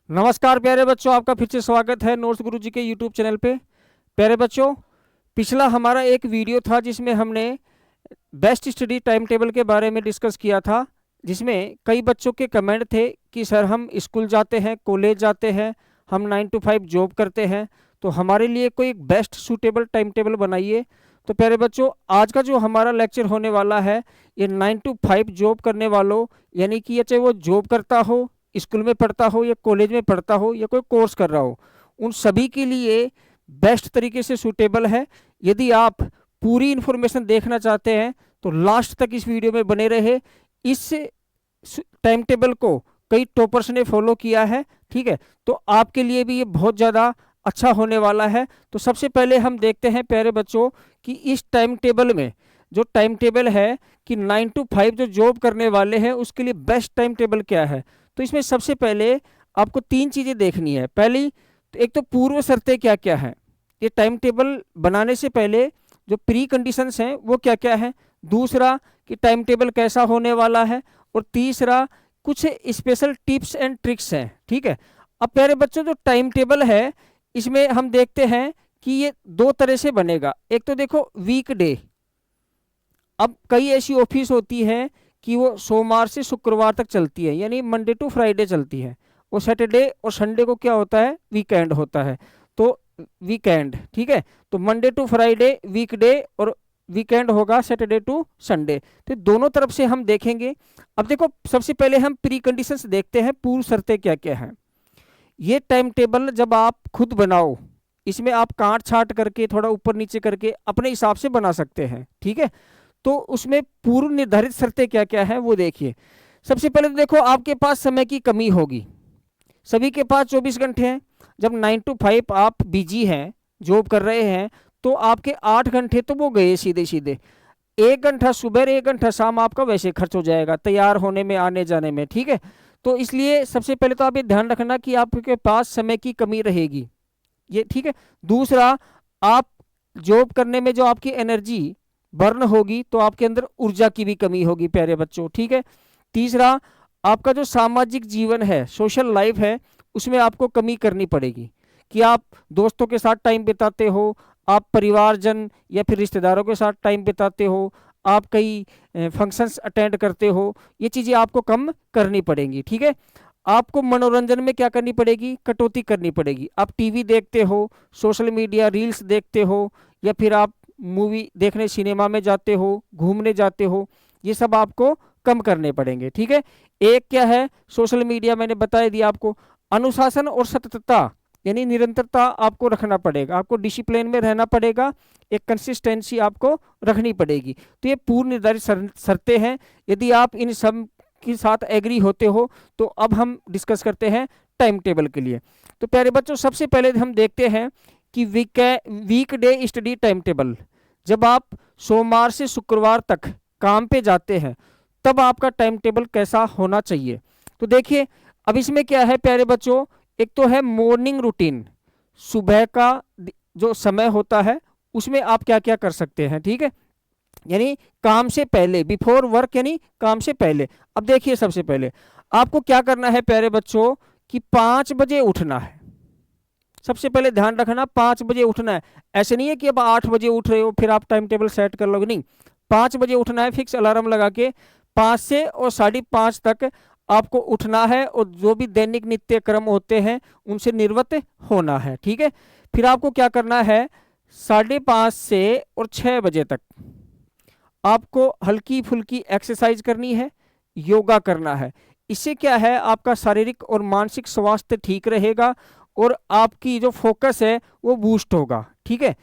नमस्कार प्यारे बच्चों, आपका फिर से स्वागत है नोट्स गुरुजी के यूट्यूब चैनल पे। प्यारे बच्चों, पिछला हमारा एक वीडियो था जिसमें हमने बेस्ट स्टडी टाइम टेबल के बारे में डिस्कस किया था, जिसमें कई बच्चों के कमेंट थे कि सर हम स्कूल जाते हैं, कॉलेज जाते हैं, हम 9 to 5 जॉब करते हैं, तो हमारे लिए कोई एक बेस्ट सूटेबल टाइम टेबल बनाइए। तो प्यारे बच्चों, आज का जो हमारा लेक्चर होने वाला है, ये 9 to 5 जॉब करने वालों, यानी कि ये चाहे वो जॉब करता हो, स्कूल में पढ़ता हो या कॉलेज में पढ़ता हो या कोई कोर्स कर रहा हो, उन सभी के लिए बेस्ट तरीके से सूटेबल है। यदि आप पूरी इन्फॉर्मेशन देखना चाहते हैं तो लास्ट तक इस वीडियो में बने रहे। इस टाइम टेबल को कई टॉपर्स ने फॉलो किया है, ठीक है, तो आपके लिए भी ये बहुत ज़्यादा अच्छा होने वाला है। तो सबसे पहले हम देखते हैं प्यारे बच्चों कि इस टाइम टेबल में जो टाइम टेबल है कि 9 to 5 जो जॉब करने वाले हैं उसके लिए बेस्ट टाइम टेबल क्या है। तो इसमें सबसे पहले आपको 3 चीज़ें देखनी है। पहली तो एक तो पूर्व शर्तें क्या क्या है, ये टाइम टेबल बनाने से पहले जो प्री कंडीशंस हैं वो क्या क्या है। दूसरा कि टाइम टेबल कैसा होने वाला है। और तीसरा कुछ स्पेशल टिप्स एंड ट्रिक्स हैं, ठीक है। अब प्यारे बच्चों, जो टाइम टेबल है इसमें हम देखते हैं कि ये 2 तरह से बनेगा। एक तो देखो वीकडे। अब कई ऐसी ऑफिस होती है कि वो सोमवार से शुक्रवार तक चलती है, यानी मंडे टू फ्राइडे चलती है। और सैटरडे और संडे को क्या होता है, वीकेंड होता है। तो वीकेंड, ठीक है, तो मंडे टू फ्राइडे वीकडे और वीकेंड होगा सैटरडे टू संडे। तो दोनों तरफ से हम देखेंगे। अब देखो, सबसे पहले हम प्री कंडीशंस देखते हैं, पूर्व शर्तें क्या क्या हैं। ये टाइम टेबल जब आप खुद बनाओ, इसमें आप काट छाट करके थोड़ा ऊपर नीचे करके अपने हिसाब से बना सकते हैं, ठीक है। तो उसमें पूर्व निर्धारित शर्तें क्या क्या है वो देखिए। सबसे पहले तो देखो, आपके पास समय की कमी होगी। सभी के पास 24 घंटे हैं। जब 9 to 5 आप बिजी हैं, जॉब कर रहे हैं, तो आपके 8 घंटे तो वो गए सीधे सीधे। 1 घंटा सुबह, 1 घंटा शाम आपका वैसे खर्च हो जाएगा तैयार होने में, आने जाने में, ठीक है। तो इसलिए सबसे पहले तो आप ये ध्यान रखना कि आपके पास समय की कमी रहेगी, ये ठीक है। दूसरा, आप जॉब करने में जो आपकी एनर्जी बर्न होगी तो आपके अंदर ऊर्जा की भी कमी होगी प्यारे बच्चों, ठीक है। तीसरा, आपका जो सामाजिक जीवन है, सोशल लाइफ है, उसमें आपको कमी करनी पड़ेगी कि आप दोस्तों के साथ टाइम बिताते हो, आप परिवारजन या फिर रिश्तेदारों के साथ टाइम बिताते हो, आप कई फंक्शंस अटेंड करते हो, ये चीज़ें आपको कम करनी पड़ेंगी, ठीक है। आपको मनोरंजन में क्या करनी पड़ेगी, कटौती करनी पड़ेगी। आप टीवी देखते हो, सोशल मीडिया रील्स देखते हो, या फिर आप मूवी देखने सिनेमा में जाते हो, घूमने जाते हो, ये सब आपको कम करने पड़ेंगे, ठीक है। एक क्या है, सोशल मीडिया मैंने बता दिया आपको। अनुशासन और सततता यानी निरंतरता आपको रखना पड़ेगा, आपको डिसिप्लिन में रहना पड़ेगा, एक कंसिस्टेंसी आपको रखनी पड़ेगी। तो ये पूर्व निर्धारित शर्तें हैं। यदि आप इन सब के साथ एग्री होते हो तो अब हम डिस्कस करते हैं टाइम टेबल के लिए। तो प्यारे बच्चों, सबसे पहले हम देखते हैं कि वीकडे स्टडी टाइम टेबल। जब आप सोमवार से शुक्रवार तक काम पे जाते हैं तब आपका टाइम टेबल कैसा होना चाहिए। तो देखिए, अब इसमें क्या है प्यारे बच्चों, एक तो है मॉर्निंग रूटीन। सुबह का जो समय होता है उसमें आप क्या क्या कर सकते हैं, ठीक है, यानी काम से पहले, बिफोर वर्क, यानी काम से पहले। अब देखिए, सबसे पहले आपको क्या करना है प्यारे बच्चों कि 5 बजे उठना है। सबसे पहले ध्यान रखना, 5 बजे उठना है। ऐसे नहीं है कि अब 8 बजे उठ रहे हो फिर आप टाइम टेबल सेट कर लोगे, नहीं। 5 बजे उठना है, फिक्स अलार्म लगा के 5 से और 5:30 तक आपको उठना है, और जो भी दैनिक नित्य कर्म होते हैं उनसे निर्वृत्त होना है, ठीक है। फिर आपको क्या करना है, 5:30 से और 6 बजे तक आपको हल्की फुल्की एक्सरसाइज करनी है, योगा करना है। इससे क्या है, आपका शारीरिक और मानसिक स्वास्थ्य ठीक रहेगा और आपकी जो फोकस है वो बूस्ट होगा, ठीक है।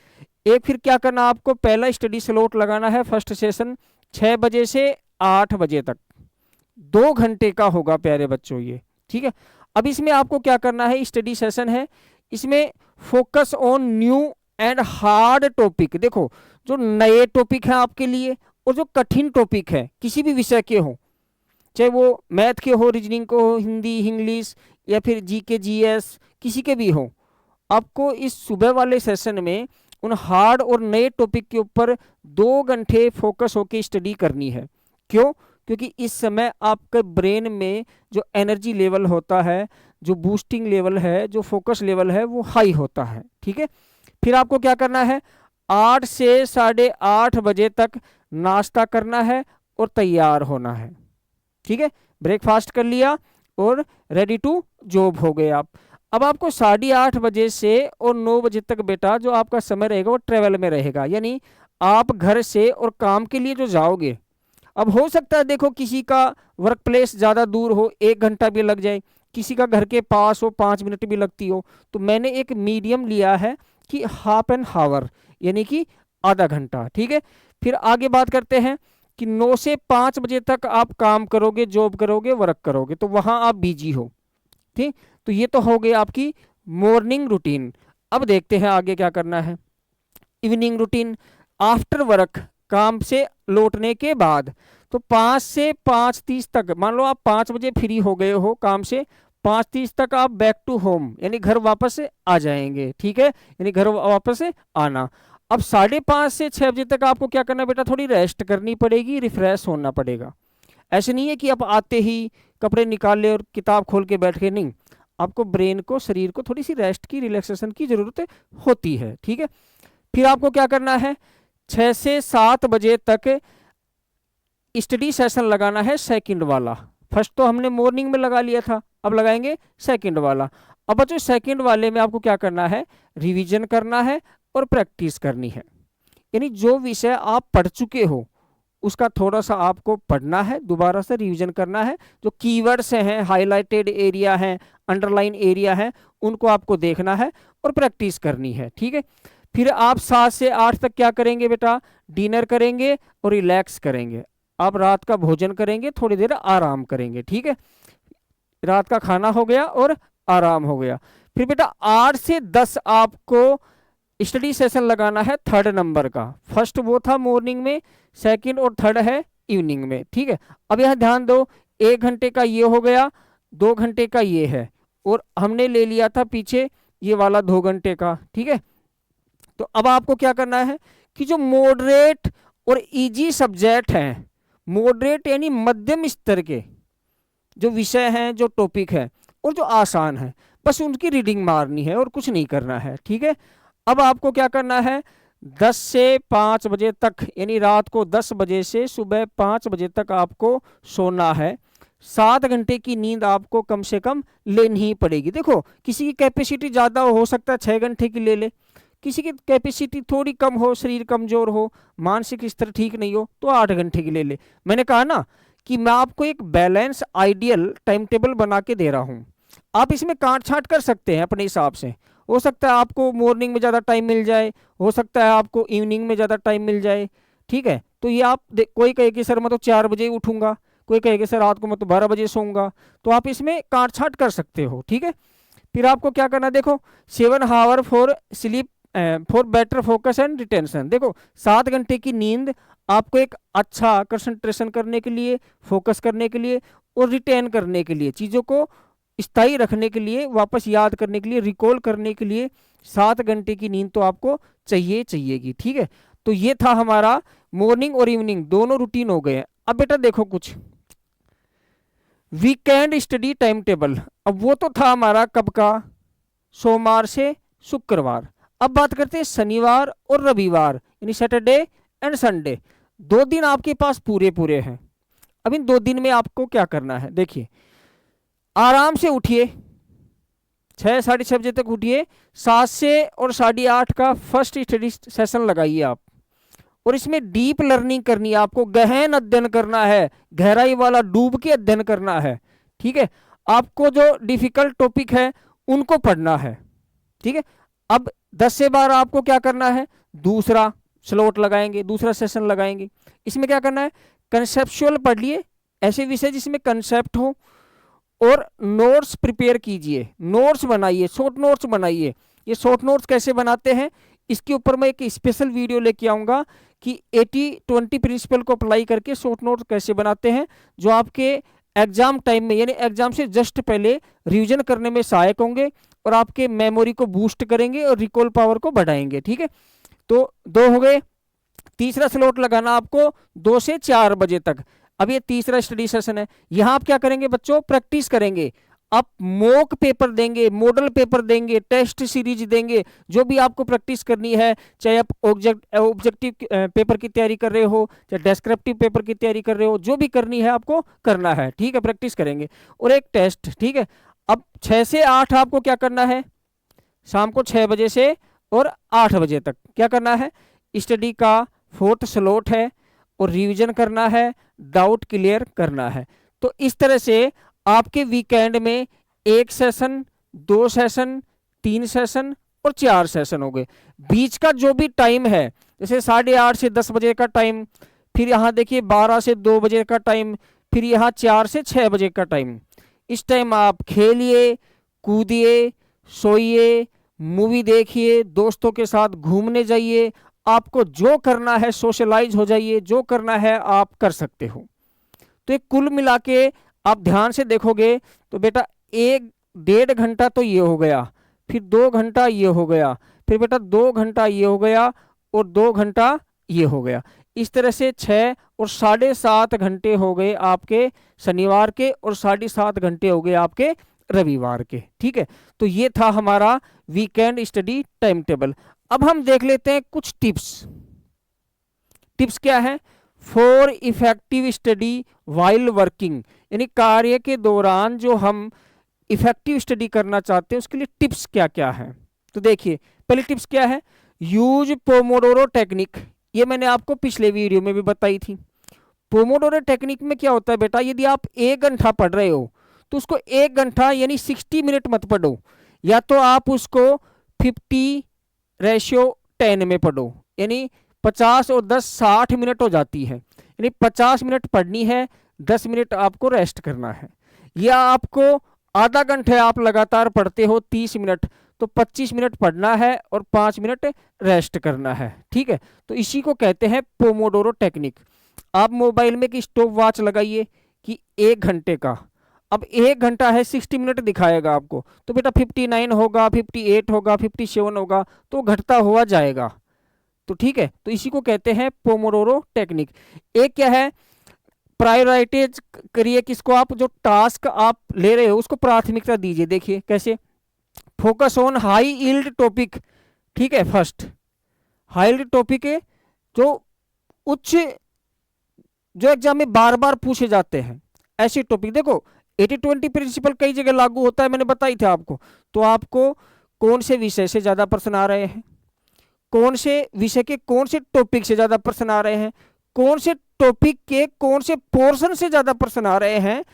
एक फिर क्या करना, आपको पहला स्टडी स्लॉट लगाना है, फर्स्ट सेशन 6 बजे से 8 बजे तक, 2 घंटे का होगा प्यारे बच्चों ये, ठीक है। अब इसमें आपको क्या करना है, स्टडी सेशन है, इसमें focus on new and hard topic. देखो, जो नए टॉपिक हैं आपके लिए और जो कठिन टॉपिक है किसी भी विषय के हो, चाहे वो मैथ के हो, रीजनिंग को हो, हिंदी, इंग्लिश या फिर जीके जीएस, किसी के भी हो, आपको इस सुबह वाले सेशन में उन हार्ड और नए टॉपिक के ऊपर 2 घंटे फोकस होकर स्टडी करनी है। क्यों? क्योंकि इस समय आपके ब्रेन में जो एनर्जी लेवल होता है, जो बूस्टिंग लेवल है, जो फोकस लेवल है, वो हाई होता है। ठीक है, फिर आपको क्या करना है, 8 से 8:30 बजे तक नाश्ता करना है और तैयार होना है। ठीक है, ब्रेकफास्ट कर लिया और रेडी टू जॉब हो गए आप। अब आपको 8:30 बजे से और 9 बजे तक बेटा जो आपका समय रहेगा वो ट्रेवल में रहेगा, यानी आप घर से और काम के लिए जो जाओगे। अब हो सकता है देखो किसी का वर्क प्लेस ज़्यादा दूर हो, 1 घंटा भी लग जाए, किसी का घर के पास हो 5 मिनट भी लगती हो। तो मैंने एक मीडियम लिया है कि हाफ एन हावर, यानी कि आधा घंटा। ठीक है, फिर आगे बात करते हैं कि 9 से 5 बजे तक आप काम करोगे, जॉब करोगे, वर्क करोगे, तो वहाँ आप बिजी हो। ठीक, तो ये तो हो गई आपकी मॉर्निंग रूटीन। अब देखते हैं आगे क्या करना है। इवनिंग रूटीन, आफ्टर वर्क, काम से लौटने के बाद, तो 5 से 5:30 तक, मान लो आप 5 बजे फ्री हो गए हो काम से, 5:30 तक आप बैक टू होम यानी घर वापस आ जाएंगे। ठीक है, यानी घर वापस आना। अब 5:30 से 6 बजे तक आपको क्या करना बेटा, थोड़ी रेस्ट करनी पड़ेगी, रिफ्रेश होना पड़ेगा। ऐसे नहीं है कि आप आते ही कपड़े निकाल ले और किताब खोल के बैठ के, नहीं, आपको ब्रेन को, शरीर को थोड़ी सी रेस्ट की, रिलैक्सेशन की जरूरत होती है। ठीक है, फिर आपको क्या करना है, 6 से 7 बजे तक स्टडी सेशन लगाना है, सेकंड वाला। फर्स्ट तो हमने मॉर्निंग में लगा लिया था, अब लगाएंगे सेकंड वाला। अब बच्चों सेकंड वाले में आपको क्या करना है, रिवीजन करना है और प्रैक्टिस करनी है। यानी जो विषय आप पढ़ चुके हो उसका थोड़ा सा आपको पढ़ना है, दोबारा से रिवीजन करना है। जो कीवर्ड्स हैं, हाईलाइटेड एरिया हैं, अंडरलाइन एरिया है, उनको आपको देखना है और प्रैक्टिस करनी है। ठीक है, फिर आप 7 से 8 तक क्या करेंगे बेटा, डिनर करेंगे और रिलैक्स करेंगे। आप रात का भोजन करेंगे, थोड़ी देर आराम करेंगे। ठीक है, रात का खाना हो गया और आराम हो गया। फिर बेटा 8 से 10 आपको स्टडी सेशन लगाना है, थर्ड नंबर का। फर्स्ट वो था मॉर्निंग में, सेकंड और थर्ड है इवनिंग में। ठीक है, अब यह ध्यान दो, 1 घंटे का ये हो गया, 2 घंटे का ये है, और हमने ले लिया था पीछे ये वाला 2 घंटे का। ठीक है, तो अब आपको क्या करना है कि जो मॉडरेट और इजी सब्जेक्ट हैं, मॉडरेट यानी मध्यम स्तर के जो विषय हैं, जो टॉपिक है, और जो आसान है, बस उनकी रीडिंग मारनी है और कुछ नहीं करना है। ठीक है, अब आपको क्या करना है, 10 से 5 बजे तक, यानी रात को 10 बजे से सुबह 5 बजे तक आपको सोना है। 7 घंटे की नींद आपको कम से कम लेनी ही पड़ेगी। देखो किसी की कैपेसिटी ज़्यादा हो सकता है 6 घंटे की ले ले, किसी की कैपेसिटी थोड़ी कम हो, शरीर कमजोर हो, मानसिक स्तर ठीक नहीं हो, तो 8 घंटे की ले ले। मैंने कहा ना कि मैं आपको एक बैलेंस आइडियल टाइम टेबल बना के दे रहा हूँ। आप इसमें काट छांट कर सकते हैं अपने हिसाब से। हो सकता है आपको मॉर्निंग में ज़्यादा टाइम मिल जाए, हो सकता है आपको इवनिंग में ज़्यादा टाइम मिल जाए। ठीक है, तो ये आप कोई कहे कि सर मैं तो 4 बजे ही उठूंगा, कोई कहे कि सर रात को मैं तो 12 बजे सोऊंगा, तो आप इसमें काट छांट कर सकते हो। ठीक है, फिर आपको क्या करना है, देखो 7 hour for sleep for better focus and retention. देखो 7 घंटे की नींद आपको एक अच्छा कंसंट्रेशन करने के लिए, फोकस करने के लिए और रिटेन करने के लिए, चीज़ों को स्थायी रखने के लिए, वापस याद करने के लिए, रिकॉल करने के लिए 7 घंटे की नींद तो आपको चाहिएगी। ठीक है, तो ये था हमारा मॉर्निंग और इवनिंग दोनों रूटीन हो गए। अब बेटा देखो कुछ वीकेंड स्टडी टाइम टेबल। अब वो तो था हमारा कब का, सोमवार से शुक्रवार। अब बात करते हैं शनिवार और रविवार, यानी सैटरडे एंड संडे। 2 दिन आपके पास पूरे हैं। अब इन 2 दिन में आपको क्या करना है, देखिए आराम से उठिए, 6 साढ़े 6 बजे तक उठिए, 7 से और 8:30 का फर्स्ट स्टडी सेशन लगाइए आप, और इसमें डीप लर्निंग करनी है, आपको गहन अध्ययन करना है, गहराई वाला डूब के अध्ययन करना है। ठीक है, आपको जो डिफिकल्ट टॉपिक है उनको पढ़ना है। ठीक है, अब 10 से 12 आपको क्या करना है, दूसरा स्लॉट लगाएंगे, दूसरा सेशन लगाएंगे। इसमें क्या करना है, कंसेप्चुअल पढ़ लिए, ऐसे विषय जिसमें कंसेप्ट हो, और नोट्स प्रिपेयर कीजिए, नोट्स बनाइए, शॉर्ट नोट्स बनाइए। ये शॉर्ट नोट्स कैसे बनाते हैं इसके ऊपर मैं एक स्पेशल वीडियो लेके आऊँगा कि 80-20 प्रिंसिपल को अप्लाई करके शॉर्ट नोट्स कैसे बनाते हैं, जो आपके एग्जाम टाइम में, यानी एग्जाम से जस्ट पहले रिवीजन करने में सहायक होंगे और आपके मेमोरी को बूस्ट करेंगे और रिकॉल पावर को बढ़ाएंगे। ठीक है, तो 2 हो गए। तीसरा स्लॉट लगाना आपको 2 से 4 बजे तक। अब ये तीसरा स्टडी सेशन है। यहाँ आप क्या करेंगे बच्चों, प्रैक्टिस करेंगे। आप मॉक पेपर देंगे, मॉडल पेपर देंगे, टेस्ट सीरीज देंगे, जो भी आपको प्रैक्टिस करनी है, चाहे आप ऑब्जेक्टिव पेपर की तैयारी कर रहे हो, चाहे डेस्क्रिप्टिव पेपर की तैयारी कर रहे हो, जो भी करनी है आपको करना है, ठीक है, प्रैक्टिस करेंगे। और एक टेस्ट, ठीक है। अब 6 से 8 आपको क्या करना है, शाम को 6 बजे से और 8 बजे तक क्या करना है, स्टडी का 4th स्लॉट है और रिवीजन करना है, डाउट क्लियर करना है। तो इस तरह से आपके वीकेंड में 1 सेशन, 2 सेशन, 3 सेशन और 4 सेशन हो गए। बीच का जो भी टाइम है, जैसे 8:30 से 10 बजे का टाइम, फिर यहाँ देखिए 12 से 2 बजे का टाइम, फिर यहाँ 4 से 6 बजे का टाइम। इस टाइम आप खेलिए, कूदिए, सोइए, मूवी देखिए, दोस्तों के साथ घूमने जाइए, आपको जो करना है सोशलाइज हो जाइए, जो करना है आप कर सकते हो। तो एक कुल मिला के आप ध्यान से देखोगे तो बेटा 1-1.5 घंटा तो ये हो गया, फिर 2 घंटा ये हो गया, फिर बेटा 2 घंटा ये हो गया और 2 घंटा ये हो गया। इस तरह से 6 और 7.5 घंटे हो गए आपके शनिवार के और 7.5 घंटे हो गए आपके रविवार के, ठीक है। तो ये था हमारा वीकेंड स्टडी टाइम टेबल। अब हम देख लेते हैं कुछ टिप्स। टिप्स क्या है, for effective study while working, यानी कार्य के दौरान जो हम इफेक्टिव स्टडी करना चाहते हैं उसके लिए टिप्स क्या क्या है। तो देखिए पहली टिप्स क्या है, यूज पोमोडोरो टेक्निक। ये मैंने आपको पिछले वीडियो में भी बताई थी। पोमोडोरो टेक्निक में क्या होता है बेटा, यदि आप 1 घंटा पढ़ रहे हो तो उसको 1 घंटा यानी 60 मिनट मत पढ़ो, या तो आप उसको 50:10 में पढ़ो, यानी 50 और 10 60 मिनट हो जाती है, यानी 50 मिनट पढ़नी है, 10 मिनट आपको रेस्ट करना है। या आपको आधा घंटे आप लगातार पढ़ते हो 30 मिनट, तो 25 मिनट पढ़ना है और 5 मिनट रेस्ट करना है, ठीक है। तो इसी को कहते हैं पोमोडोरो टेक्निक। आप मोबाइल में एक स्टॉप वॉच लगाइए कि 1 घंटे का, अब 1 घंटा है 60 मिनट दिखाएगा आपको, तो बेटा 59 होगा, 58 होगा, 57 होगा, तो घटता हुआ जाएगा। तो ठीक है, तो इसी को कहते हैं पोमोडोरो टेक्निक। एक क्या है, प्रायोरिटाइज करिए किसको, आप जो टास्क आप ले रहे हो उसको प्राथमिकता दीजिए। देखिए कैसे, focus on high yield topic, ठीक है। फर्स्ट हाई यील्ड टॉपिक है जो उच्च, जो एग्जाम में बार बार पूछे जाते हैं, ऐसे टॉपिक। देखो 80-20 प्रिंसिपल कई जगह लागू होता है, मैंने बताई थी आपको। तो आपको कौन से विषय से ज्यादा प्रश्न आ रहे हैं, कौन से विषय के कौन से टॉपिक से ज्यादा प्रश्न आ रहे हैं, कौन से टॉपिक के कौन से पोर्शन से ज्यादा प्रश्न आ रहे हैं,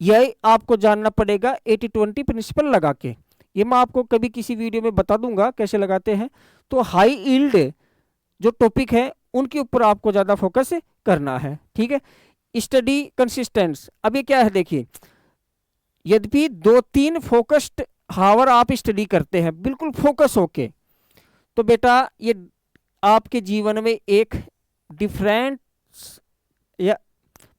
यह आपको जानना पड़ेगा 80-20 प्रिंसिपल लगा के। ये मैं आपको कभी किसी वीडियो में बता दूंगा कैसे लगाते हैं। तो हाई यील्ड जो टॉपिक है उनके ऊपर आपको ज्यादा फोकस करना है, ठीक है। स्टडी कंसिस्टेंस, अब ये क्या है देखिए, यद्यपि 2-3 फोकस्ड हावर आप स्टडी करते हैं बिल्कुल फोकस होके, तो बेटा ये आपके जीवन में एक डिफरेंट या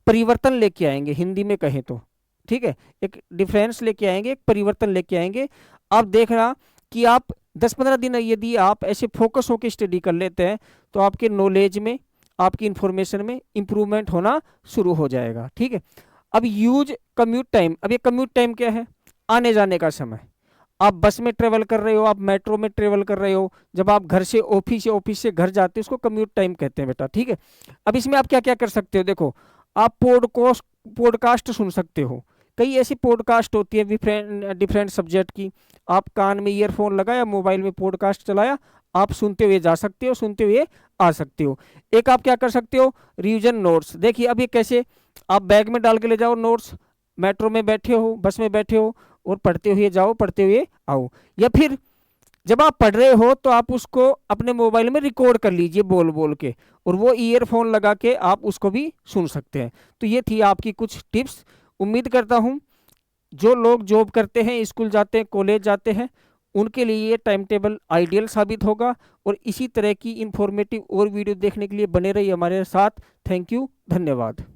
परिवर्तन लेके आएंगे, हिंदी में कहें तो, ठीक है। एक डिफरेंस लेके आएंगे, एक परिवर्तन लेके आएंगे। आप देखना कि आप 10-15 दिन यदि आप ऐसे फोकस होकर स्टडी कर लेते हैं तो आपके नॉलेज में, आपकी इंफॉर्मेशन में इंप्रूवमेंट होना शुरू हो जाएगा, ठीक है। अब यूज कम्यूट टाइम, अब ये कम्यूट टाइम क्या है, आने जाने का समय। आप बस में ट्रेवल कर रहे हो, आप मेट्रो में ट्रेवल कर रहे हो, जब आप घर से ऑफिस या ऑफिस से घर जाते हो उसको कम्यूट टाइम कहते हैं बेटा, ठीक है। अब इसमें आप क्या क्या कर सकते हो, देखो आप पॉडकास्ट सुन सकते हो। कई ऐसी पॉडकास्ट होती है डिफरेंट सब्जेक्ट की, आप कान में ईयरफोन लगाया, मोबाइल में पॉडकास्ट चलाया, आप सुनते हुए जा सकते हो, सुनते हुए आ सकते हो। एक आप क्या कर सकते हो, रिवीजन नोट्स। देखिए अब ये कैसे, आप बैग में डाल के ले जाओ नोट्स, मेट्रो में बैठे हो, बस में बैठे हो और पढ़ते हुए जाओ, पढ़ते हुए आओ। या फिर जब आप पढ़ रहे हो तो आप उसको अपने मोबाइल में रिकॉर्ड कर लीजिए बोल बोल के, और वो ईयरफोन लगा के आप उसको भी सुन सकते हैं। तो ये थी आपकी कुछ टिप्स। उम्मीद करता हूँ जो लोग जॉब करते हैं, स्कूल जाते हैं, कॉलेज जाते हैं, उनके लिए ये टाइम टेबल आइडियल साबित होगा। और इसी तरह की इंफॉर्मेटिव और वीडियो देखने के लिए बने रहिए हमारे साथ। थैंक यू, धन्यवाद।